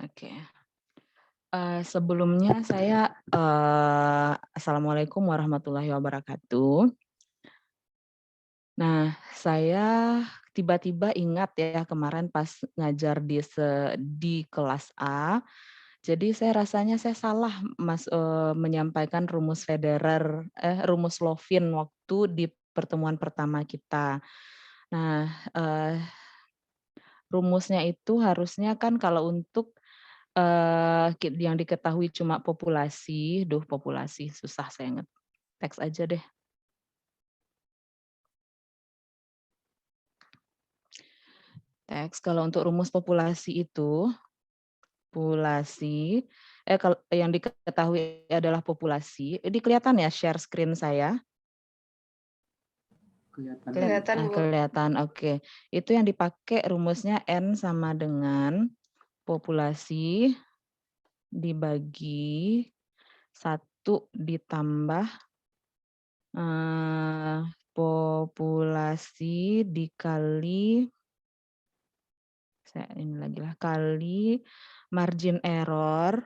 Oke. Sebelumnya saya assalamualaikum warahmatullahi wabarakatuh. Nah, saya tiba-tiba ingat ya kemarin pas ngajar di kelas A, jadi saya rasanya saya salah menyampaikan rumus Lovin waktu di pertemuan pertama kita. Nah, rumusnya itu harusnya kan kalau untuk yang diketahui cuma populasi, populasi susah saya teks aja deh. Teks kalau untuk rumus populasi itu, kalau yang diketahui adalah populasi, ini kelihatan ya share screen saya? Kelihatan, Bu. Kelihatan, oke. Itu yang dipakai rumusnya N sama dengan populasi dibagi 1 ditambah populasi dikali kali margin error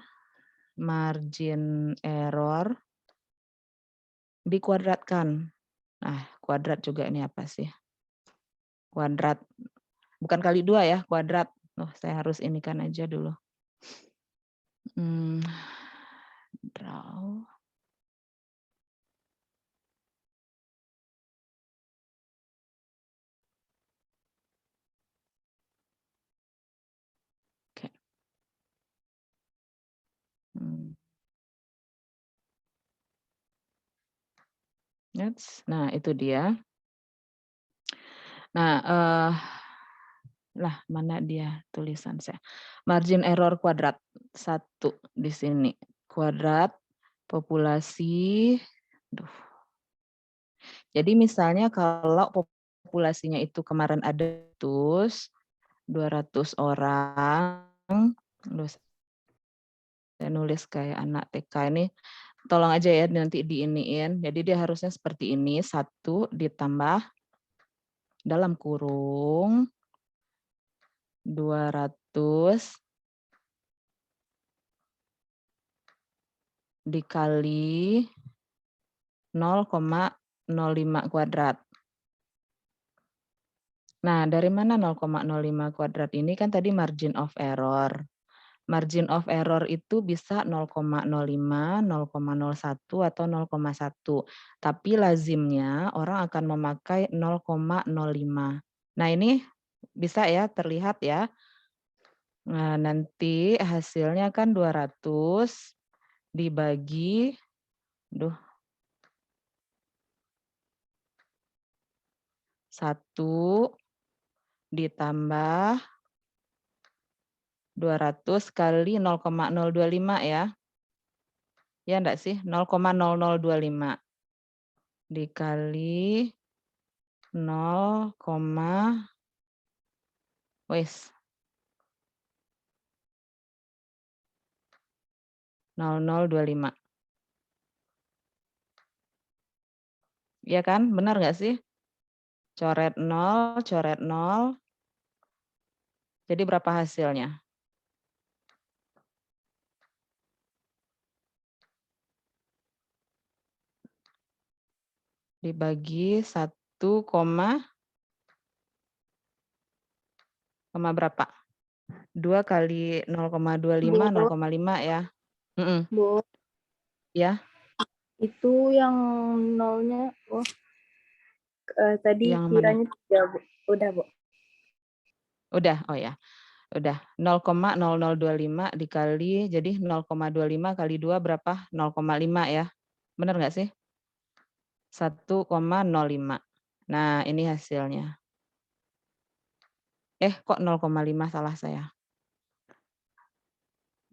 dikuadratkan. Nah, kuadrat juga ini apa sih? Kuadrat. Bukan kali 2 ya, kuadrat. Saya harus inikan aja dulu. Draw. Oke. Nah, itu dia. Nah, mana dia tulisan saya? Margin error kuadrat 1 di sini. Kuadrat populasi. Jadi misalnya kalau populasinya itu kemarin ada 200 orang. Saya nulis kayak anak TK ini. Tolong aja ya nanti diiniin. Jadi dia harusnya seperti ini. 1 ditambah dalam kurung 200 dikali 0,05 kuadrat. Nah, dari mana 0,05 kuadrat ini kan tadi margin of error. Margin of error itu bisa 0,05, 0,01, atau 0,1. Tapi lazimnya orang akan memakai 0,05. Nah, ini bisa ya terlihat ya. Nah, nanti hasilnya kan 200 dibagi 1 ditambah 200 kali 0,025 ya. Ya enggak sih? 0,0025 dikali 0, wes 0025. Iya kan? Benar nggak sih? Coret 0, coret 0. Jadi berapa hasilnya? Dibagi 1, berapa? 2 kali 0,25, 0,5 ya. Bu, Ya. itu yang nolnya, tadi Yang mana? kiranya 3, Bu. Udah, Bu. Udah, oh ya. Udah 0,0025 dikali, jadi 0,25 kali 2 berapa? 0,5 ya. Benar nggak sih? 1,05. Nah, ini hasilnya. Kok 0,5 salah saya.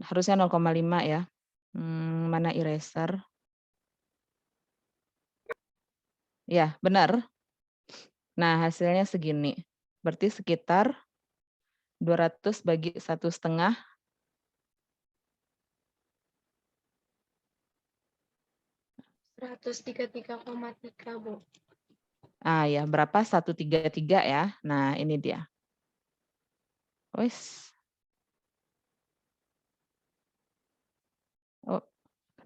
Harusnya 0,5 ya. Mana eraser? Ya, benar. Nah, hasilnya segini. Berarti sekitar 200 bagi 1,5. 133,3, Bu. Ya, berapa? 133 ya. Nah, ini dia. Wes.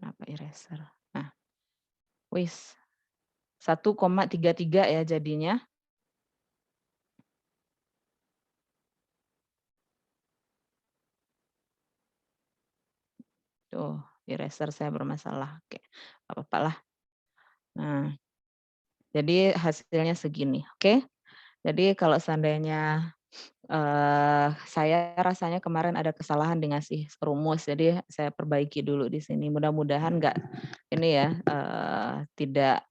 Kenapa eraser? Nah, wis 1,33 ya jadinya. Tuh, eraser saya bermasalah. Oke, nggak apa-apa lah. Nah, jadi hasilnya segini, oke. Jadi kalau seandainya saya rasanya kemarin ada kesalahan di ngasih rumus, jadi saya perbaiki dulu di sini. Mudah-mudahan nggak ini ya, tidak,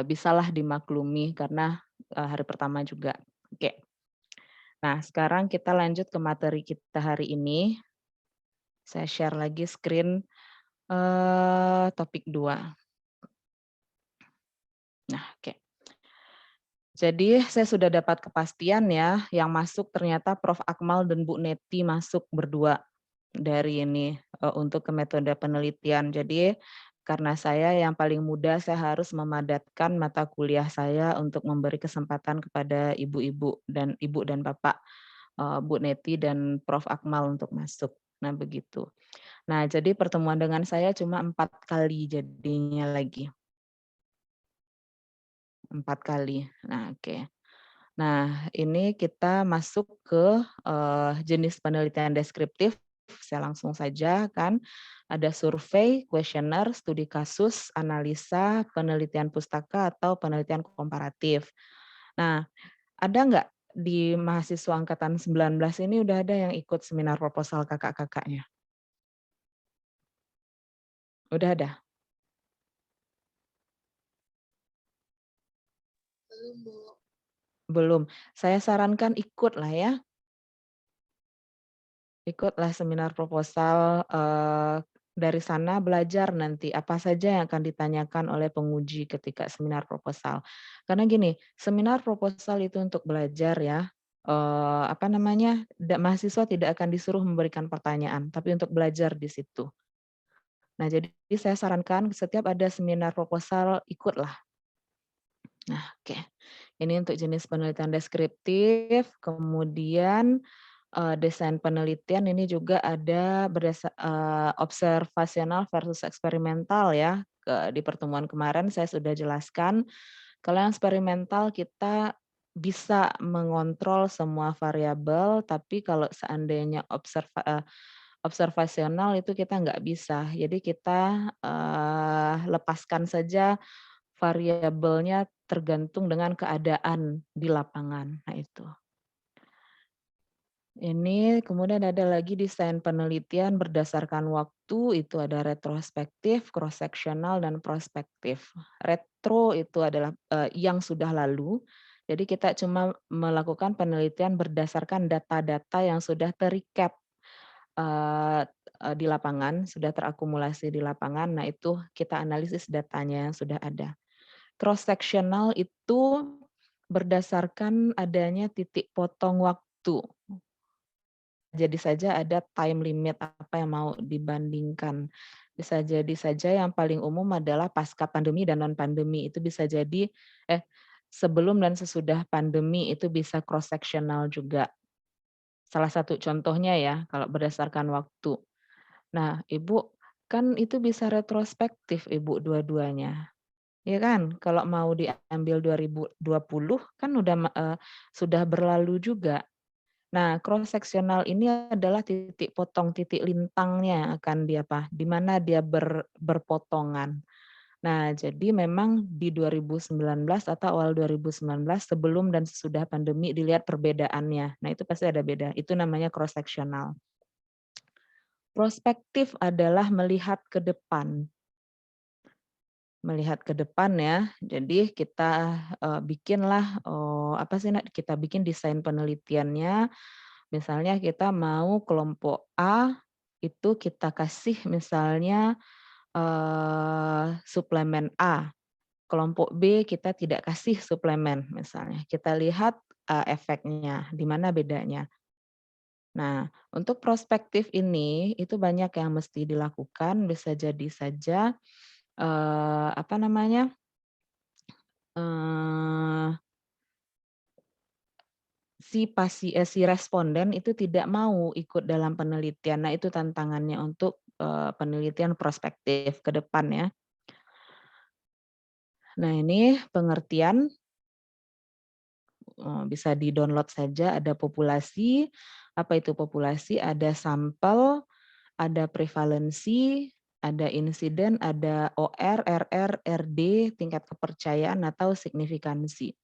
bisalah dimaklumi karena, hari pertama juga. Oke. Nah, sekarang kita lanjut ke materi kita hari ini. Saya share lagi screen, topik 2. Nah, oke. Jadi saya sudah dapat kepastian ya, yang masuk ternyata Prof. Akmal dan Bu Neti masuk berdua dari ini, untuk ke metode penelitian. Jadi karena saya yang paling muda, saya harus memadatkan mata kuliah saya untuk memberi kesempatan kepada ibu dan bapak, Bu Neti dan Prof. Akmal untuk masuk. Nah begitu. Nah jadi pertemuan dengan saya cuma 4 kali jadinya lagi, 4 kali. Nah oke. Nah, ini kita masuk ke, jenis penelitian deskriptif, saya langsung saja kan, ada survei, kuesioner, studi kasus, analisa, penelitian pustaka, atau penelitian komparatif. Nah, ada nggak di mahasiswa angkatan 19 ini udah ada yang ikut seminar proposal kakak-kakaknya? Udah ada? Belum, Bu. Belum. Saya sarankan ikut lah ya. Ikutlah seminar proposal, dari sana belajar nanti apa saja yang akan ditanyakan oleh penguji ketika seminar proposal. Karena gini, seminar proposal itu untuk belajar ya, apa namanya, mahasiswa tidak akan disuruh memberikan pertanyaan, tapi untuk belajar di situ. Nah, jadi saya sarankan setiap ada seminar proposal, ikutlah. Nah, oke. Ini untuk jenis penelitian deskriptif, kemudian desain penelitian ini juga ada observasional versus eksperimental ya, di pertemuan kemarin saya sudah jelaskan, kalau yang eksperimental kita bisa mengontrol semua variabel, tapi kalau seandainya observasional itu kita nggak bisa. Jadi kita, lepaskan saja variabelnya tergantung dengan keadaan di lapangan, nah itu. Ini kemudian ada lagi desain penelitian berdasarkan waktu, itu ada retrospektif, cross sectional, dan prospektif. Retro itu adalah, yang sudah lalu, jadi kita cuma melakukan penelitian berdasarkan data-data yang sudah ter-recap, eee eee, di lapangan, sudah terakumulasi di lapangan, nah itu kita analisis datanya yang sudah ada. Cross sectional itu berdasarkan adanya titik potong waktu. Jadi saja ada time limit apa yang mau dibandingkan. Bisa jadi saja yang paling umum adalah pasca pandemi dan non pandemi, itu bisa jadi sebelum dan sesudah pandemi itu bisa cross sectional juga. Salah satu contohnya ya, kalau berdasarkan waktu. Nah, Ibu, kan itu bisa retrospektif Ibu dua-duanya, ya kan? Kalau mau diambil 2020 kan sudah berlalu juga. Nah, cross sectional ini adalah titik potong, titik lintangnya akan di mana dia berpotongan. Nah, jadi memang di 2019 atau awal 2019 sebelum dan sesudah pandemi dilihat perbedaannya. Nah, itu pasti ada beda. Itu namanya cross sectional. Prospektif adalah melihat ke depan. Melihat ke depan ya. Jadi kita, bikinlah, apa sih, kita bikin desain penelitiannya. Misalnya kita mau kelompok A, itu kita kasih misalnya, suplemen A, kelompok B kita tidak kasih suplemen misalnya. Kita lihat, efeknya, di mana bedanya. Nah, untuk prospektif ini, itu banyak yang mesti dilakukan, bisa jadi saja, apa namanya, eee si responden itu tidak mau ikut dalam penelitian. Nah, itu tantangannya untuk penelitian prospektif ke depan ya. Nah ini pengertian, bisa di-download saja, ada populasi, apa itu populasi, ada sampel, ada prevalensi, ada insiden, ada OR, RR, RD, tingkat kepercayaan atau signifikansi.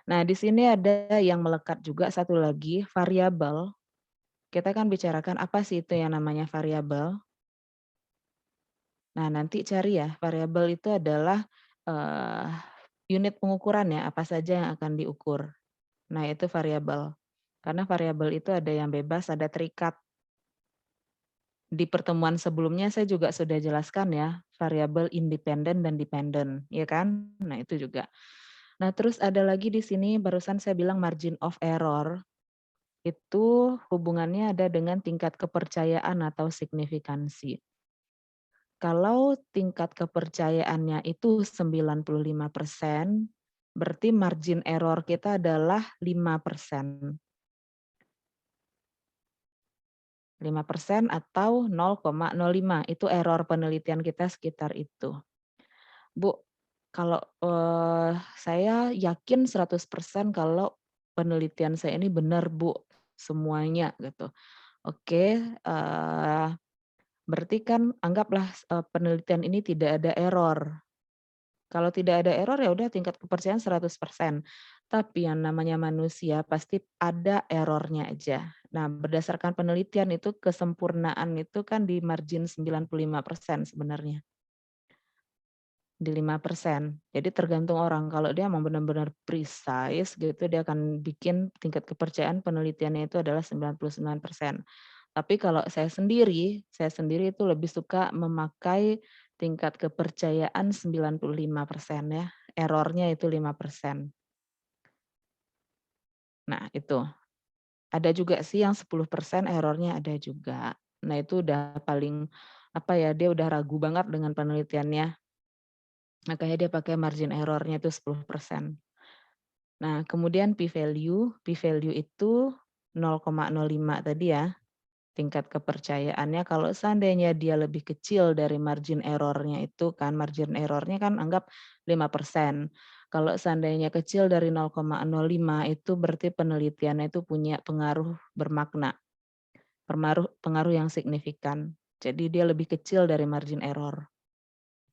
Nah, di sini ada yang melekat juga satu lagi, variabel. Kita kan bicarakan apa sih itu yang namanya variabel. Nah, nanti cari ya, variabel itu adalah eh, unit pengukuran ya, apa saja yang akan diukur. Nah, itu variabel. Karena variabel itu ada yang bebas, ada terikat. Di pertemuan sebelumnya saya juga sudah jelaskan ya, variabel independen dan dependen, ya kan? Nah, itu juga. Nah, terus ada lagi di sini barusan saya bilang margin of error. Itu hubungannya ada dengan tingkat kepercayaan atau signifikansi. Kalau tingkat kepercayaannya itu 95%, berarti margin error kita adalah 5%. 5% atau 0,05, itu error penelitian kita sekitar itu. Bu, kalau, saya yakin 100% kalau penelitian saya ini benar Bu, semuanya gitu. Oke, berarti kan anggaplah, penelitian ini tidak ada error. Kalau tidak ada error ya udah tingkat kepercayaan 100%. Tapi yang namanya manusia pasti ada errornya aja. Nah, berdasarkan penelitian itu kesempurnaan itu kan di margin 95% sebenarnya. Di 5%. Jadi tergantung orang, kalau dia mau benar-benar precise gitu, dia akan bikin tingkat kepercayaan penelitiannya itu adalah 99%. Tapi kalau saya sendiri itu lebih suka memakai tingkat kepercayaan 95% ya, errornya itu 5%. Nah itu, ada juga sih yang 10% errornya ada juga. Nah itu udah paling, apa ya, dia udah ragu banget dengan penelitiannya, makanya dia pakai margin error-nya itu 10%. Nah kemudian p-value itu 0,05 tadi ya, tingkat kepercayaannya kalau seandainya dia lebih kecil dari margin error-nya itu kan, margin error-nya kan anggap 5%. Kalau seandainya kecil dari 0,05 itu berarti penelitiannya itu punya pengaruh bermakna, pengaruh yang signifikan. Jadi dia lebih kecil dari margin error,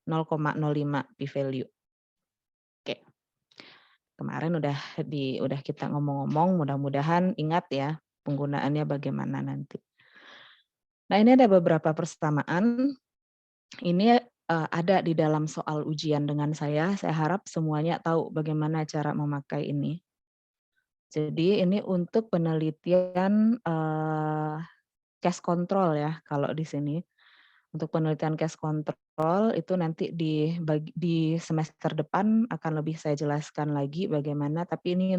0,05 p-value. Oke, kemarin udah kita ngomong-ngomong, mudah-mudahan ingat ya penggunaannya bagaimana nanti. Nah, ini ada beberapa persamaan. Ini, ada di dalam soal ujian dengan saya harap semuanya tahu bagaimana cara memakai ini. Jadi ini untuk penelitian, cash control ya kalau di sini. Untuk penelitian cash control itu nanti di semester depan akan lebih saya jelaskan lagi bagaimana, tapi ini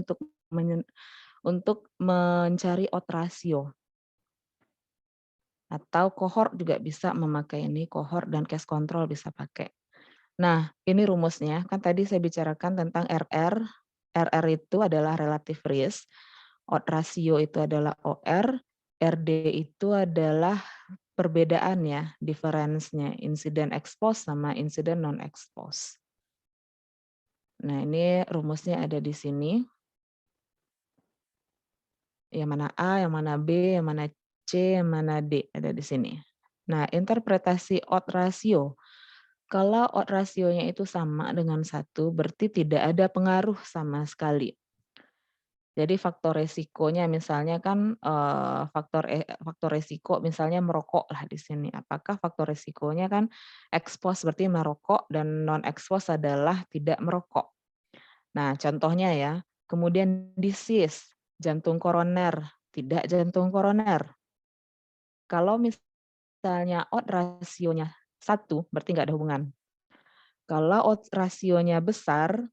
untuk mencari odds ratio. Atau cohort juga bisa memakai ini, cohort dan cash control bisa pakai. Nah, ini rumusnya, kan tadi saya bicarakan tentang RR. RR itu adalah relative risk, odds ratio itu adalah OR, RD itu adalah perbedaan ya, difference-nya, insiden expose sama insiden non expose. Nah, ini rumusnya ada di sini. Yang mana A, yang mana B, yang mana C, yang mana D, ada di sini. Nah, interpretasi odds ratio. Kalau odds rasionya itu sama dengan 1, berarti tidak ada pengaruh sama sekali. Jadi faktor resikonya misalnya kan, faktor resiko misalnya merokok lah di sini. Apakah faktor resikonya kan expose berarti merokok dan non expose adalah tidak merokok. Nah, contohnya ya, kemudian disease, jantung koroner, tidak jantung koroner. Kalau misalnya odds rasionya 1, berarti nggak ada hubungan. Kalau odds rasionya besar,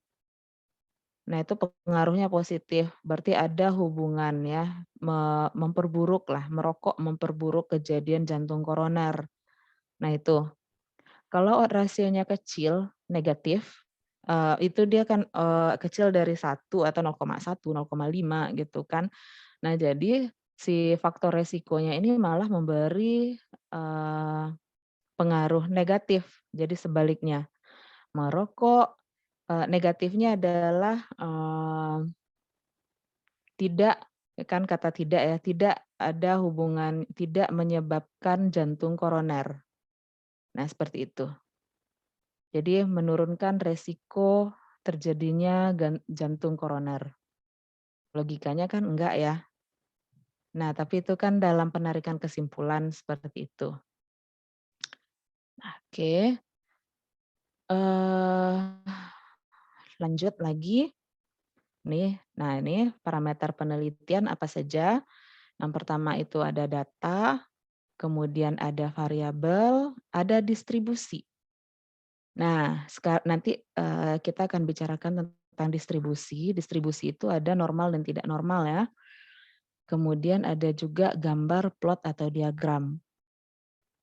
nah itu pengaruhnya positif, berarti ada hubungan ya, memperburuk lah, merokok memperburuk kejadian jantung koroner. Nah itu, kalau odds rasionya kecil, negatif, itu dia kan, kecil dari 1 atau 0,1, 0,5 gitu kan. Nah jadi si faktor resikonya ini malah memberi, pengaruh negatif. Jadi sebaliknya, merokok, negatifnya adalah, tidak, kan kata tidak ya, tidak ada hubungan, tidak menyebabkan jantung koroner. Nah, seperti itu. Jadi menurunkan resiko terjadinya jantung koroner. Logikanya kan enggak ya. Nah, tapi itu kan dalam penarikan kesimpulan seperti itu. Oke, lanjut lagi. Nih, nah ini parameter penelitian apa saja. Yang pertama itu ada data, kemudian ada variabel, ada distribusi. Nah, nanti kita akan bicarakan tentang distribusi. Distribusi itu ada normal dan tidak normal ya. Kemudian ada juga gambar, plot atau diagram.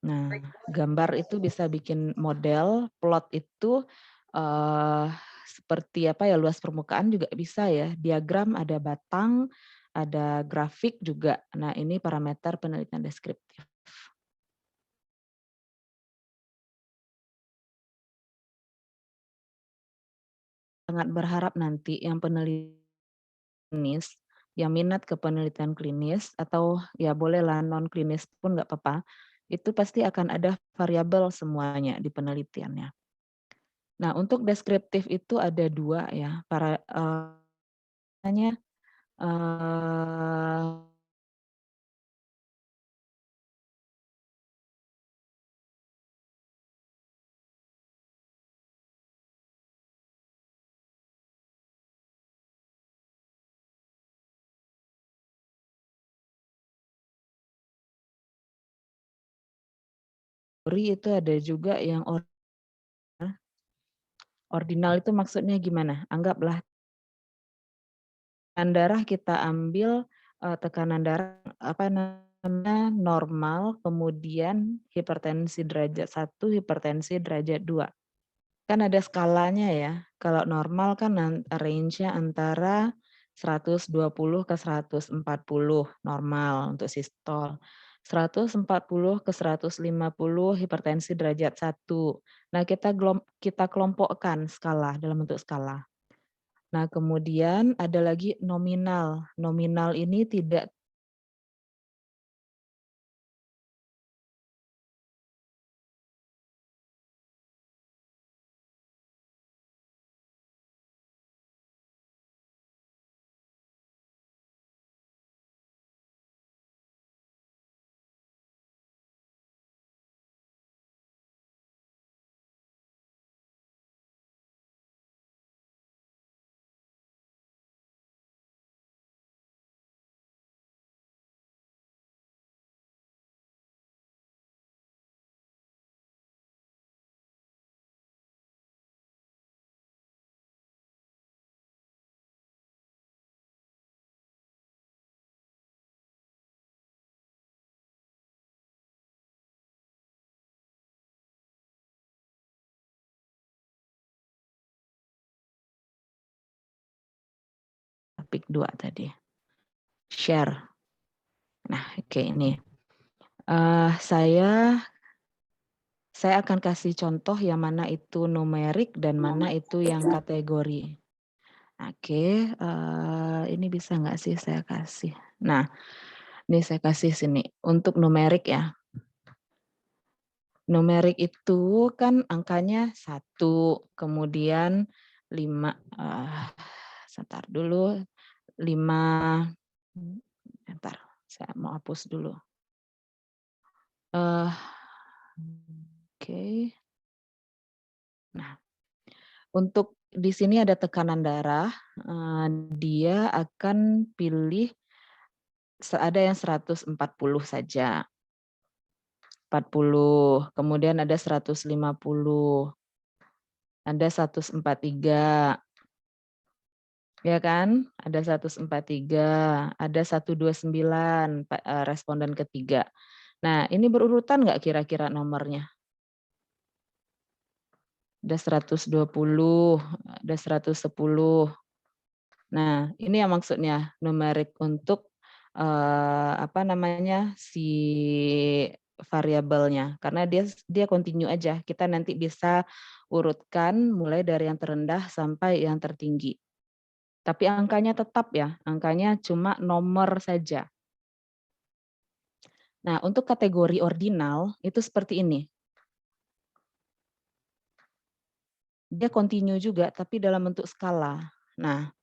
Nah, gambar itu bisa bikin model, plot itu seperti apa ya, luas permukaan juga bisa ya. Diagram ada batang, ada grafik juga. Nah, ini parameter penelitian deskriptif. Sangat berharap nanti yang klinis, yang minat ke penelitian klinis atau ya bolehlah non klinis pun nggak apa-apa, itu pasti akan ada variabel semuanya di penelitiannya. Nah, untuk deskriptif itu ada 2 ya, hanya, teori itu ada juga yang ordinal itu maksudnya gimana? Anggaplah tekanan darah kita ambil, tekanan darah, apa namanya, normal, kemudian hipertensi derajat 1, hipertensi derajat 2. Kan ada skalanya ya, kalau normal kan range-nya antara 120 ke 140 normal untuk sistol, 140 ke 150 hipertensi derajat 1. Nah, kita kelompokkan skala dalam bentuk skala. Nah, kemudian ada lagi nominal. Nominal ini tidak topik 2 tadi, share. Nah, oke ini. Saya akan kasih contoh yang mana itu numerik dan mana itu yang kategori. Oke, ini bisa nggak sih saya kasih? Nah, ini saya kasih sini, untuk numerik ya. Numerik itu kan angkanya 1, kemudian 5, sebentar dulu, 5, bentar, saya mau hapus dulu. Oke. Nah, untuk di sini ada tekanan darah, dia akan pilih ada yang 140 saja, 40, kemudian ada 150, ada 143, ya kan? Ada 143, ada 129, responden ketiga. Nah, ini berurutan nggak kira-kira nomornya? Ada 120, ada 110. Nah, ini yang maksudnya numerik untuk, apa namanya, si variabelnya karena dia continue aja. Kita nanti bisa urutkan mulai dari yang terendah sampai yang tertinggi. Tapi angkanya tetap ya, angkanya cuma nomor saja. Nah, untuk kategori ordinal itu seperti ini. Dia continue juga tapi dalam bentuk skala. Nah,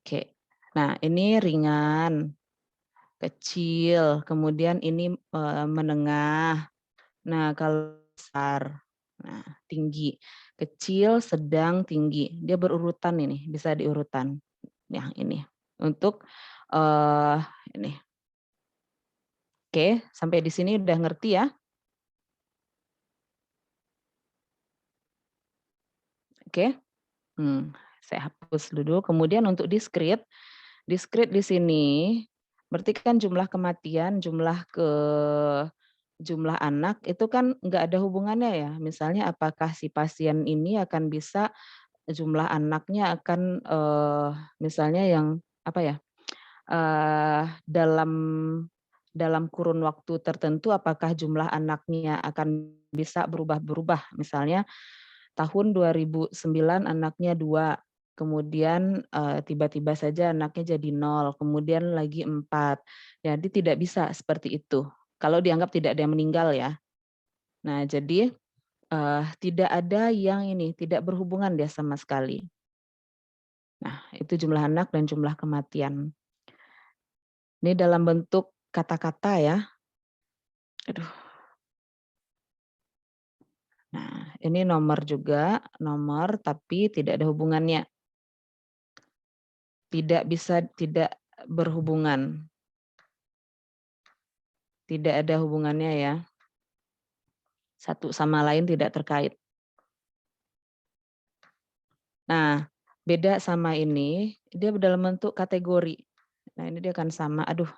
oke. Nah, ini ringan, kecil, kemudian ini menengah. Nah, kalau besar, nah tinggi, kecil, sedang, tinggi. Dia berurutan ini, bisa diurutan. Yang ini untuk ini. Oke, sampai di sini udah ngerti ya? Oke. Saya hapus dulu. Kemudian untuk diskrit di sini berarti kan jumlah kematian, jumlah anak itu kan nggak ada hubungannya ya. Misalnya apakah si pasien ini akan bisa jumlah anaknya akan, misalnya yang apa ya, dalam kurun waktu tertentu apakah jumlah anaknya akan bisa berubah-berubah. Misalnya tahun 2009 anaknya 2, kemudian, tiba-tiba saja anaknya jadi 0, kemudian lagi 4. Jadi tidak bisa seperti itu, kalau dianggap tidak ada yang meninggal ya. Nah jadi, tidak ada yang ini, tidak berhubungan dia sama sekali. Nah itu jumlah anak dan jumlah kematian. Ini dalam bentuk kata-kata ya. Aduh. Nah ini nomor juga, nomor tapi tidak ada hubungannya. Tidak berhubungan. Tidak ada hubungannya ya. Satu sama lain tidak terkait. Nah, beda sama ini, dia dalam bentuk kategori. Nah, ini dia akan sama. Aduh,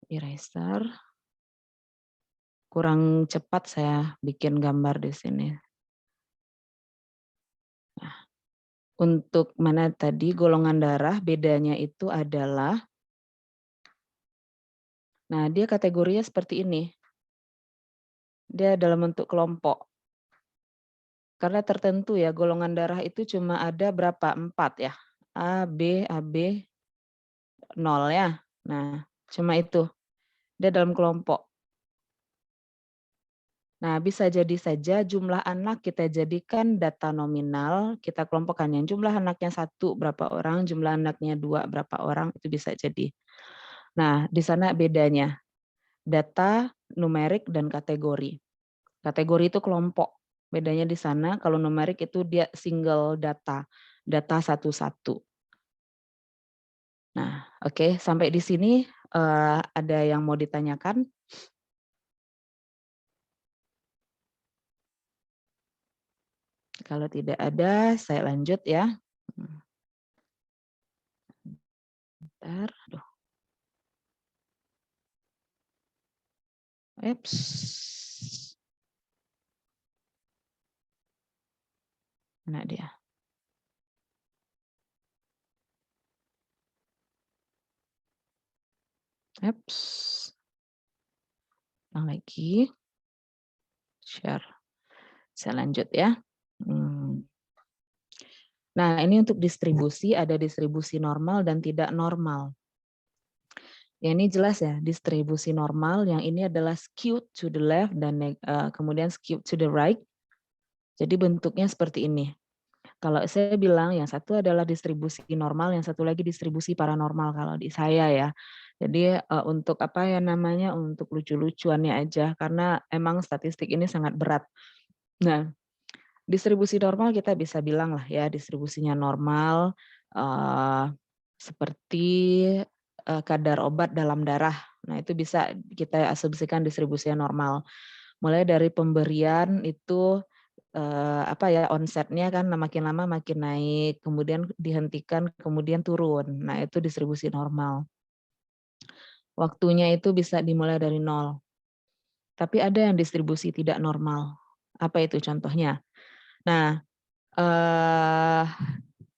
eraser. Kurang cepat saya bikin gambar di sini. Nah, untuk mana tadi golongan darah, bedanya itu adalah, nah dia kategorinya seperti ini. Dia dalam bentuk kelompok. Karena tertentu ya, golongan darah itu cuma ada berapa? 4 ya. A, B, AB, 0 ya. Nah, cuma itu. Dia dalam kelompok. Nah, bisa jadi saja jumlah anak kita jadikan data nominal, kita kelompokkan yang jumlah anaknya 1 berapa orang, jumlah anaknya 2 berapa orang, itu bisa jadi. Nah, di sana bedanya, data, numerik, dan kategori. Kategori itu kelompok, bedanya di sana, kalau numerik itu dia single data, data satu-satu. Nah, oke, sampai di sini ada yang mau ditanyakan? Kalau tidak ada, saya lanjut ya. Bentar, aduh. Eps. Mana dia? Eps. Ulang lagi. Share. Saya lanjut ya. Nah, ini untuk distribusi, ada distribusi normal dan tidak normal. Ya, ini jelas ya, distribusi normal yang ini adalah skewed to the left dan kemudian skewed to the right. Jadi bentuknya seperti ini. Kalau saya bilang yang satu adalah distribusi normal, yang satu lagi distribusi paranormal kalau di saya ya. Jadi untuk apa ya namanya, untuk lucu-lucuannya aja karena emang statistik ini sangat berat. Nah, distribusi normal kita bisa bilang lah ya, distribusinya normal seperti kadar obat dalam darah. Nah, itu bisa kita asumsikan distribusinya normal. Mulai dari pemberian itu apa ya, onsetnya kan makin lama makin naik, kemudian dihentikan, kemudian turun. Nah, itu distribusi normal. Waktunya itu bisa dimulai dari 0. Tapi ada yang distribusi tidak normal. Apa itu contohnya? Nah,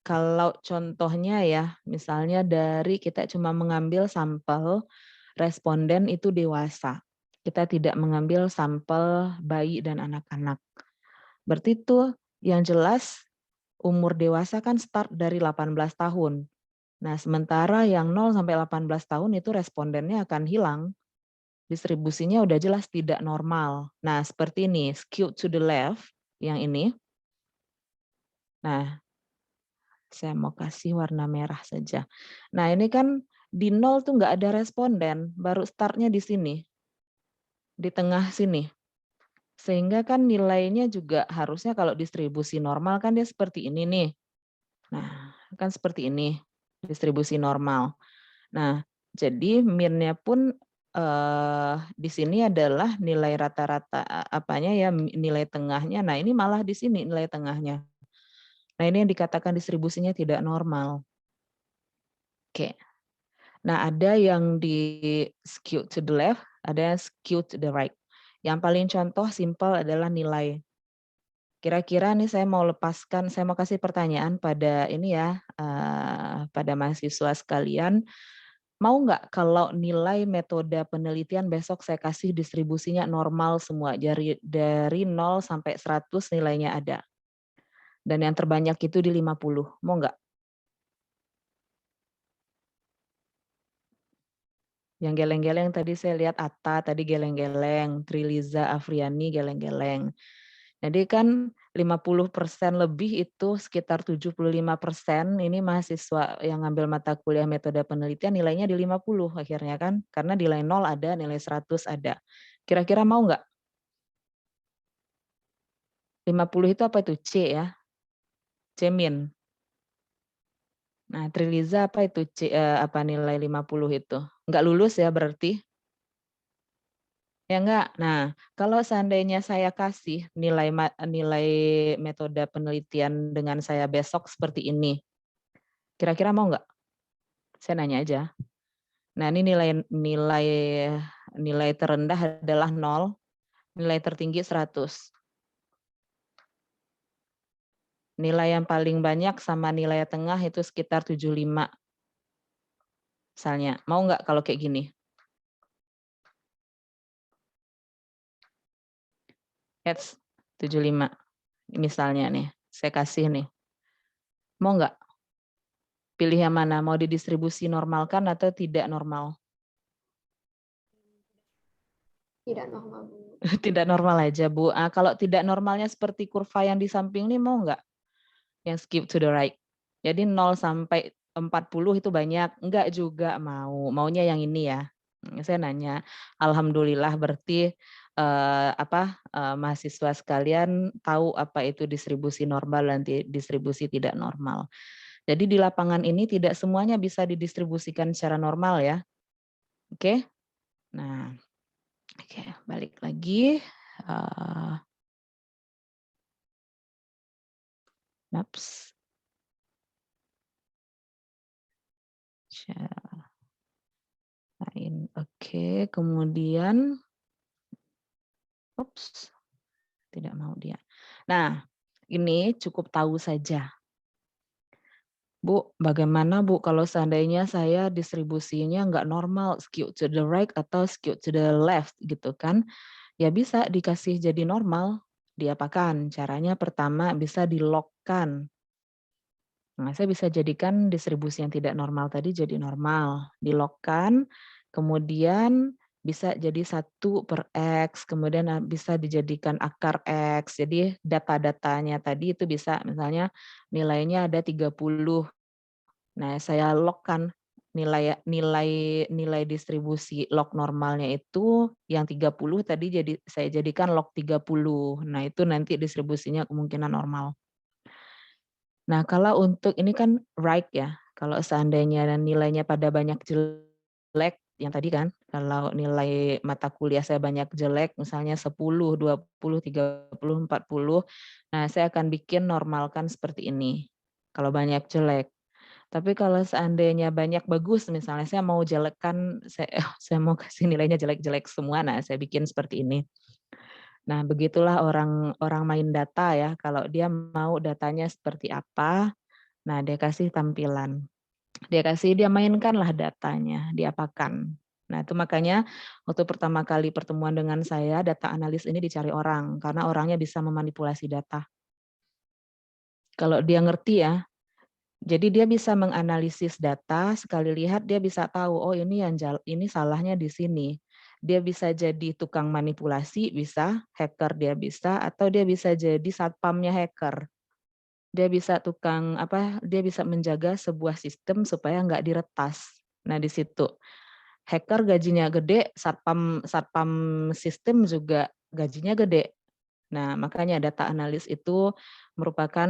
kalau contohnya ya, misalnya dari kita cuma mengambil sampel responden itu dewasa. Kita tidak mengambil sampel bayi dan anak-anak. Berarti itu yang jelas umur dewasa kan start dari 18 tahun. Nah, sementara yang 0 sampai 18 tahun itu respondennya akan hilang. Distribusinya udah jelas tidak normal. Nah, seperti ini, skewed to the left, yang ini. Nah, saya mau kasih warna merah saja. Nah, ini kan di 0 tuh nggak ada responden, baru startnya di sini, di tengah sini. Sehingga kan nilainya juga harusnya kalau distribusi normal kan dia seperti ini nih. Nah, kan seperti ini, distribusi normal. Nah, jadi min-nya pun di sini adalah nilai rata-rata apanya ya, nilai tengahnya. Nah, ini malah di sini nilai tengahnya. Nah, ini yang dikatakan distribusinya tidak normal. Oke. Nah, ada yang di skew to the left, ada yang skew to the right. Yang paling contoh simpel adalah nilai. Kira-kira nih saya mau kasih pertanyaan pada ini ya, pada mahasiswa sekalian. Mau nggak kalau nilai metode penelitian besok saya kasih distribusinya normal semua, dari 0 sampai 100 nilainya ada. Dan yang terbanyak itu di 50, mau nggak? Yang geleng-geleng tadi saya lihat Atta tadi geleng-geleng, Triliza Afriani geleng-geleng. Jadi kan 50% lebih itu sekitar 75% ini mahasiswa yang ngambil mata kuliah metode penelitian nilainya di 50 akhirnya kan, karena nilai 0 ada, nilai 100 ada. Kira-kira mau nggak? 50 itu apa itu? C ya? C min. Nah, Triliza apa itu apa nilai 50 itu? Nggak lulus ya berarti? Ya enggak. Nah, kalau seandainya saya kasih nilai metode penelitian dengan saya besok seperti ini, kira-kira mau nggak? Saya nanya aja. Nah, ini nilai nilai terendah adalah 0, nilai tertinggi 100. Nilai yang paling banyak sama nilai tengah itu sekitar 75. Misalnya, mau nggak kalau kayak gini? It's 75. Misalnya nih, saya kasih nih. Mau nggak? Pilih yang mana? Mau didistribusi normalkan atau tidak normal? Tidak normal, Bu. Tidak normal aja, Bu. Kalau tidak normalnya seperti kurva yang di samping ini mau nggak? Yang skip to the right. Jadi 0 sampai 40 itu banyak, enggak juga mau. Maunya yang ini ya. Saya nanya, alhamdulillah berarti mahasiswa sekalian tahu apa itu distribusi normal dan distribusi tidak normal. Jadi di lapangan ini tidak semuanya bisa didistribusikan secara normal ya. Oke. Nah, oke, balik lagi. Naps. Lain. Oke, kemudian ups, tidak mau dia. Nah, ini cukup tahu saja. Bu, bagaimana Bu kalau seandainya saya distribusinya nggak normal, skew to the right atau skew to the left gitu kan? Ya bisa dikasih jadi normal. Diapakan? Caranya pertama bisa di-lock-kan. Nah, saya bisa jadikan distribusi yang tidak normal tadi jadi normal. Di-lock-kan, kemudian bisa jadi 1/X, kemudian bisa dijadikan akar X. Jadi data-datanya tadi itu bisa misalnya nilainya ada 30. Nah, saya lock-kan nilai distribusi log normalnya itu yang 30 tadi saya jadikan log 30. Nah, itu nanti distribusinya kemungkinan normal. Nah, kalau untuk ini kan right ya, kalau seandainya nilainya pada banyak jelek, yang tadi kan, kalau nilai mata kuliah saya banyak jelek, misalnya 10, 20, 30, 40, nah saya akan bikin normalkan seperti ini, kalau banyak jelek. Tapi kalau seandainya banyak bagus, misalnya saya mau jelekkan, saya mau kasih nilainya jelek-jelek semua, nah saya bikin seperti ini. Nah, begitulah orang main data ya, kalau dia mau datanya seperti apa, Nah, dia kasih tampilan. Dia mainkanlah datanya, diapakan. Nah, itu makanya waktu pertama kali pertemuan dengan saya, data analis ini dicari orang, karena orangnya bisa memanipulasi data. Kalau dia ngerti ya, jadi dia bisa menganalisis data, sekali lihat dia bisa tahu, oh ini salahnya di sini. Dia bisa jadi tukang manipulasi, bisa, hacker dia bisa, atau dia bisa jadi satpamnya hacker. Dia bisa dia bisa menjaga sebuah sistem supaya nggak diretas. Nah, di situ. Hacker gajinya gede, satpam satpam sistem juga gajinya gede. Nah, makanya data analis itu merupakan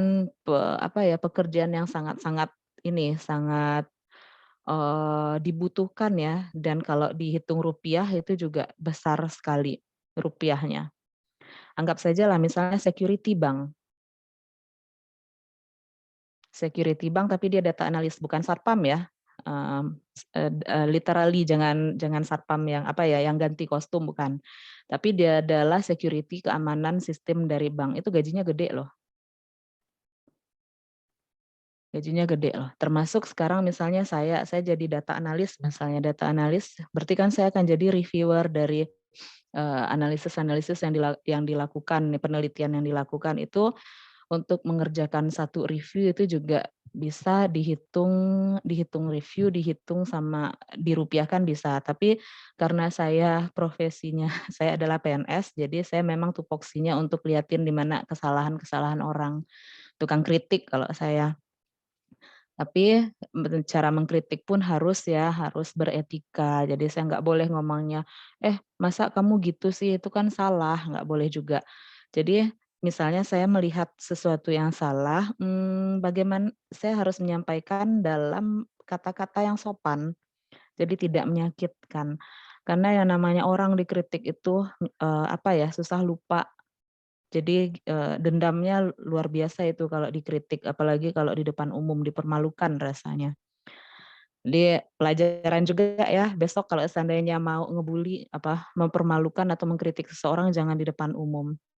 pekerjaan yang sangat-sangat sangat, dibutuhkan ya, dan kalau dihitung rupiah itu juga besar sekali rupiahnya. Anggap sajalah misalnya security bank tapi dia data analis bukan satpam ya, literally jangan jangan satpam yang yang ganti kostum bukan. Tapi dia adalah security keamanan sistem dari bank, itu gajinya gede loh. Gajinya gede loh, termasuk sekarang misalnya saya jadi data analis misalnya, data analis berarti kan saya akan jadi reviewer dari, analisis-analisis yang dilakukan, penelitian yang dilakukan itu untuk mengerjakan satu review itu juga bisa dihitung dihitung review, dihitung sama dirupiahkan bisa. Tapi karena saya profesinya saya adalah PNS, jadi saya memang tupoksinya untuk liatin di mana kesalahan-kesalahan orang, tukang kritik kalau saya. Tapi cara mengkritik pun harus beretika. Jadi saya nggak boleh ngomongnya, "Eh, masa kamu gitu sih? Itu kan salah." Nggak boleh juga. Jadi misalnya saya melihat sesuatu yang salah, saya harus menyampaikan dalam kata-kata yang sopan, jadi tidak menyakitkan. Karena yang namanya orang dikritik itu, susah lupa. Jadi, dendamnya luar biasa itu kalau dikritik, apalagi kalau di depan umum, dipermalukan rasanya. Jadi pelajaran juga ya, besok kalau seandainya mau mempermalukan atau mengkritik seseorang jangan di depan umum.